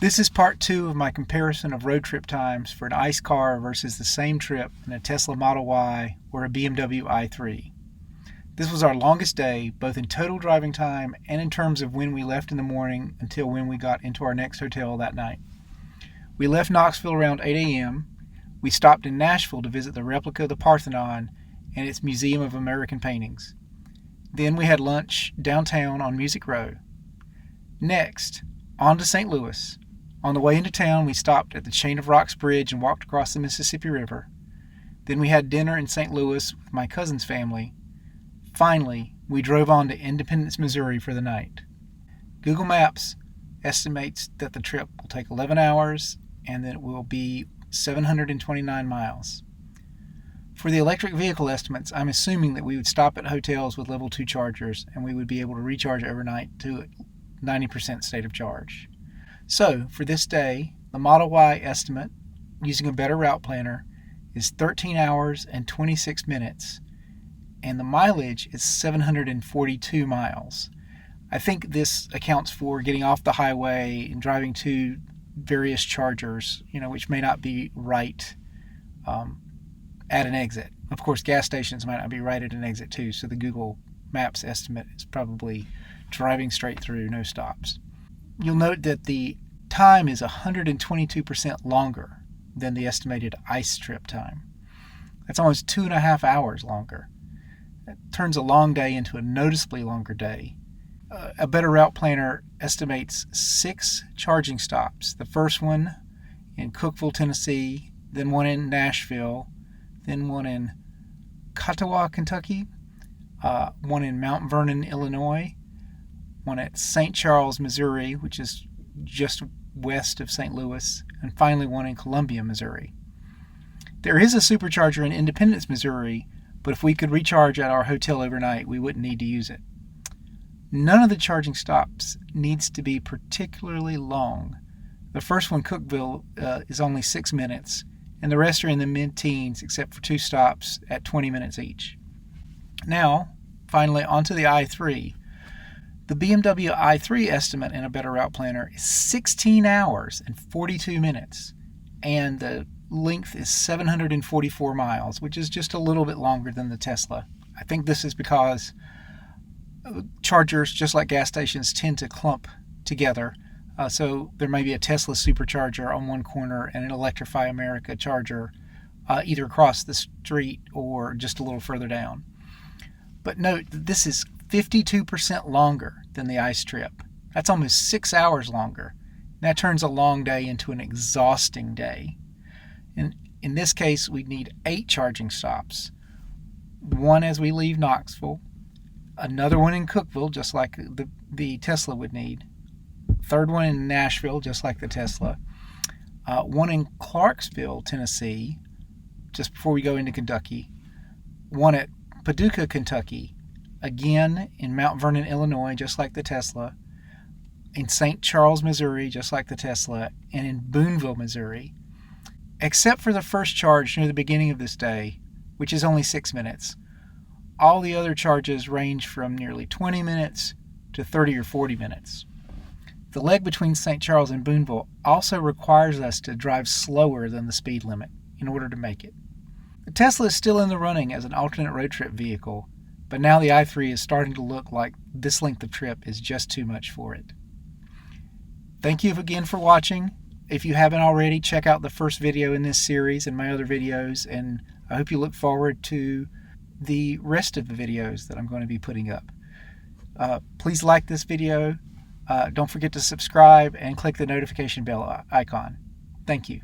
This is part 2 of my comparison of road trip times for an ICE car versus the same trip in a Tesla Model Y or a BMW i3. This was our longest day, both in total driving time and in terms of when we left in the morning until when we got into our next hotel that night. We left Knoxville around 8 a.m. We stopped in Nashville to visit the replica of the Parthenon and its Museum of American Paintings. Then we had lunch downtown on Music Row. Next, on to St. Louis. On the way into town, we stopped at the Chain of Rocks Bridge and walked across the Mississippi River. Then we had dinner in St. Louis with my cousin's family. Finally, we drove on to Independence, Missouri for the night. Google Maps estimates that the trip will take 11 hours and that it will be 729 miles. For the electric vehicle estimates, I'm assuming that we would stop at hotels with level 2 chargers and we would be able to recharge overnight to 90% state of charge. So, for this day, the Model Y estimate, using a better route planner, is 13 hours and 26 minutes, and the mileage is 742 miles. I think this accounts for getting off the highway and driving to various chargers, which may not be right at an exit. Of course, gas stations might not be right at an exit too, so the Google Maps estimate is probably driving straight through, no stops. You'll note that the time is 122% longer than the estimated ICE trip time. That's almost 2.5 hours longer. That turns a long day into a noticeably longer day. A better route planner estimates 6 charging stops. The first one in Cookeville, Tennessee, then one in Nashville, then one in Catawba, Kentucky, one in Mount Vernon, Illinois, one at St. Charles, Missouri, which is just west of St. Louis, and finally one in Columbia, Missouri. There is a supercharger in Independence, Missouri, but if we could recharge at our hotel overnight, we wouldn't need to use it. None of the charging stops needs to be particularly long. The first one, Cookeville, is only 6 minutes, and the rest are in the mid-teens except for 2 stops at 20 minutes each. Now, finally, onto the i3. The BMW i3 estimate in a better route planner is 16 hours and 42 minutes, and the length is 744 miles, which is just a little bit longer than the Tesla. I think this is because chargers, just like gas stations, tend to clump together. So there may be a Tesla supercharger on one corner and an Electrify America charger either across the street or just a little further down. But note that this is 52% longer than the ICE trip. That's almost 6 hours longer. That turns a long day into an exhausting day. And in this case, we need 8 charging stops. One as we leave Knoxville, another one in Cookeville, just like the Tesla would need, third one in Nashville, just like the Tesla, one in Clarksville, Tennessee, just before we go into Kentucky, one at Paducah, Kentucky, again in Mount Vernon, Illinois, just like the Tesla, in St. Charles, Missouri, just like the Tesla, and in Boonville, Missouri. Except for the first charge near the beginning of this day, which is only 6 minutes, all the other charges range from nearly 20 minutes to 30 or 40 minutes. The leg between St. Charles and Boonville also requires us to drive slower than the speed limit in order to make it. The Tesla is still in the running as an alternate road trip vehicle, but now the i3 is starting to look like this length of trip is just too much for it. Thank you again for watching. If you haven't already, check out the first video in this series and my other videos, and I hope you look forward to the rest of the videos that I'm going to be putting up. Please like this video. Don't forget to subscribe and click the notification bell icon. Thank you.